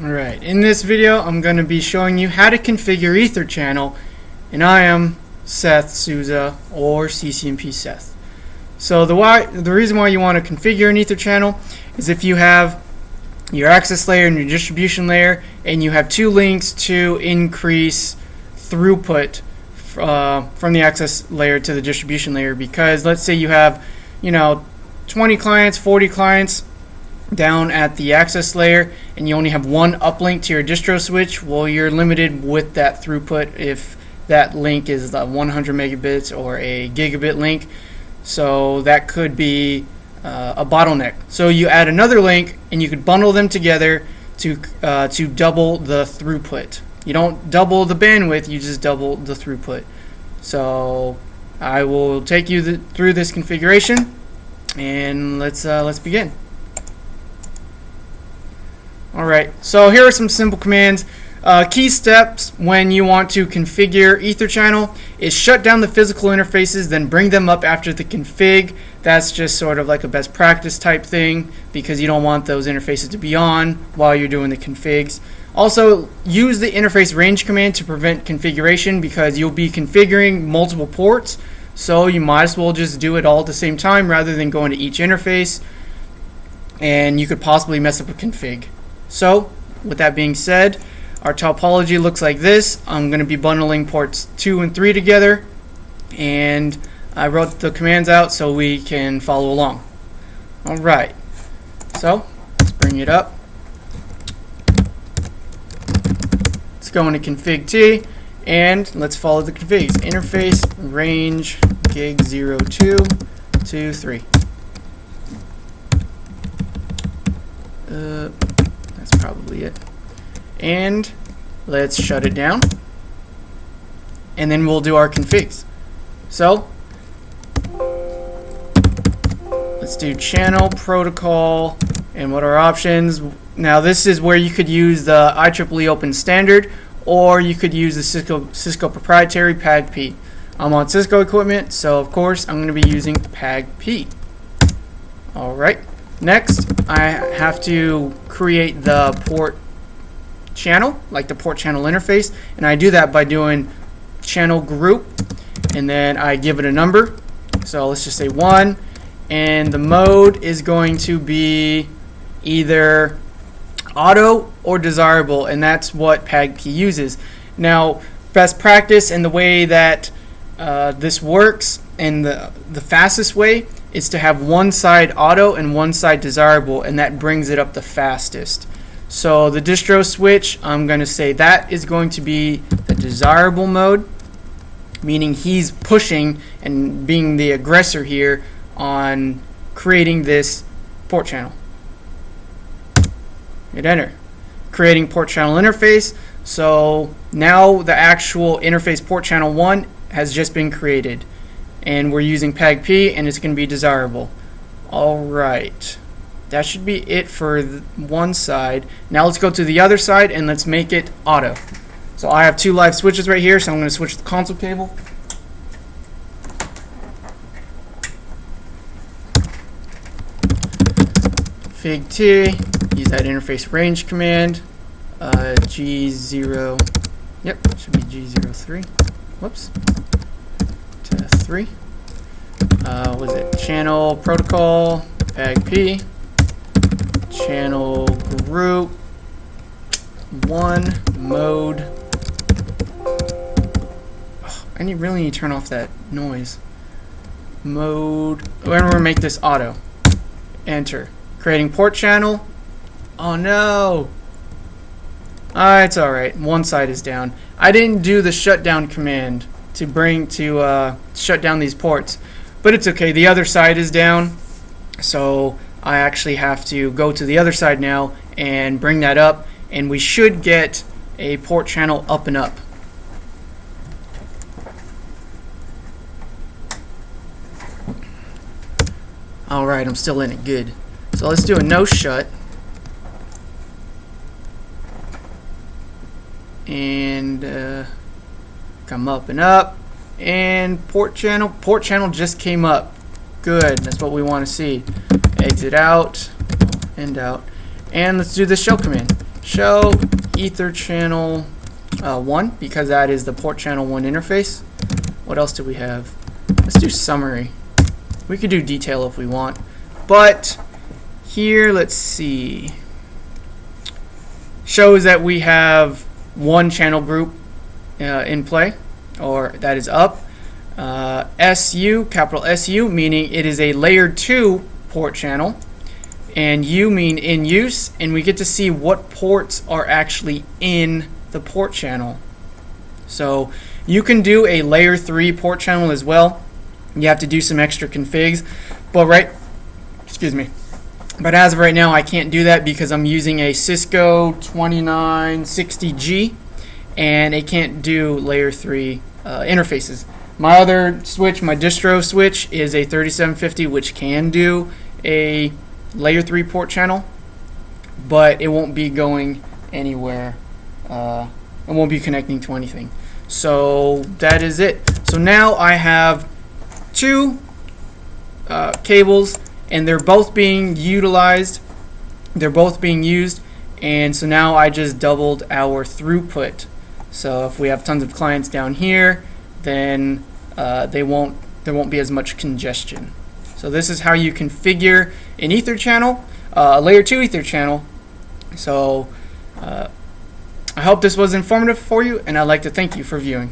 Alright, in this video I'm going to be showing you how to configure Etherchannel, and I am Seth Souza, or CCNP Seth. So the reason why you want to configure an Etherchannel is if you have your access layer and your distribution layer and you have two links to increase throughput from the access layer to the distribution layer, because let's say you have 20 clients, 40 clients down at the access layer and you only have one uplink to your distro switch. Well, you're limited with that throughput if that link is 100 megabits or a gigabit link, so that could be a bottleneck. So you add another link and you could bundle them together to double the throughput. You don't double the bandwidth, you just double the throughput. So I will take you through this configuration, and let's begin. Alright, so here are some simple commands. Key steps when you want to configure Etherchannel is shut down the physical interfaces, then bring them up after the config. That's just sort of like a best practice type thing, because you don't want those interfaces to be on while you're doing the configs. Also, use the interface range command to prevent configuration, because you'll be configuring multiple ports, so you might as well just do it all at the same time rather than going to each interface, and you could possibly mess up a config. So, with that being said, our topology looks like this. I'm going to be bundling ports 2 and 3 together, and I wrote the commands out so we can follow along. Alright, so let's bring it up. Let's go into config T, and let's follow the configs. Interface range gig 02 to 3. That's probably it. And let's shut it down, and then we'll do our configs. So let's do channel protocol, and what are our options? Now this is where you could use the IEEE Open Standard, or you could use the Cisco proprietary PAG-P. I'm on Cisco equipment, so of course I'm going to be using PAG-P. Alright, next I have to create the port channel, like the port channel interface, and I do that by doing channel group, and then I give it a number. So let's just say 1, and the mode is going to be either auto or desirable, and that's what PAG-P uses. Now, best practice and the way that this works, and the fastest way, is to have one side auto and one side desirable, and that brings it up the fastest. So the distro switch, I'm going to say that is going to be the desirable mode, meaning he's pushing and being the aggressor here on creating this port channel. Hit enter. Creating port channel interface. So now the actual interface port channel 1 has just been created, and we're using PAG-P, and it's going to be desirable. Alright, that should be it for one side. Now let's go to the other side and let's make it auto. So I have 2 live switches right here, so I'm going to switch the console cable. Config T, use that interface range command. G0, yep, should be G03. Whoops. To 3. What is it? Channel protocol, PAG-P. Channel group 1 mode. I really need to turn off that noise. Mode. We're going to make this auto. Enter. Creating port channel. Oh no! It's alright. One side is down. I didn't do the shutdown command to shut down these ports, but it's okay. The other side is down, so I actually have to go to the other side now and bring that up, and we should get a port channel up and up. Alright, I'm still in it. Good. So let's do a no shut, and come up and up, and port channel just came up. Good, that's what we want to see. Exit out, end out, and let's do the shell command. show Etherchannel 1, because that is the port channel 1 interface. What else do we have? Let's do summary. We could do detail if we want, but here, let's see, shows that we have one channel group in play, or that is up. SU, capital SU, meaning it is a layer 2 port channel, and U mean in use, and we get to see what ports are actually in the port channel. So you can do a layer 3 port channel as well. You have to do some extra configs, but but as of right now, I can't do that because I'm using a Cisco 2960G, and it can't do layer 3 interfaces. My other switch, my distro switch, is a 3750, which can do a layer 3 port channel, but it won't be going anywhere. It won't be connecting to anything. So that is it. So now I have two cables, and they're both being utilized. They're both being used, and so now I just doubled our throughput. So if we have tons of clients down here, then there won't be as much congestion. So this is how you configure an Ether channel, a layer 2 Ether channel. So I hope this was informative for you, and I'd like to thank you for viewing.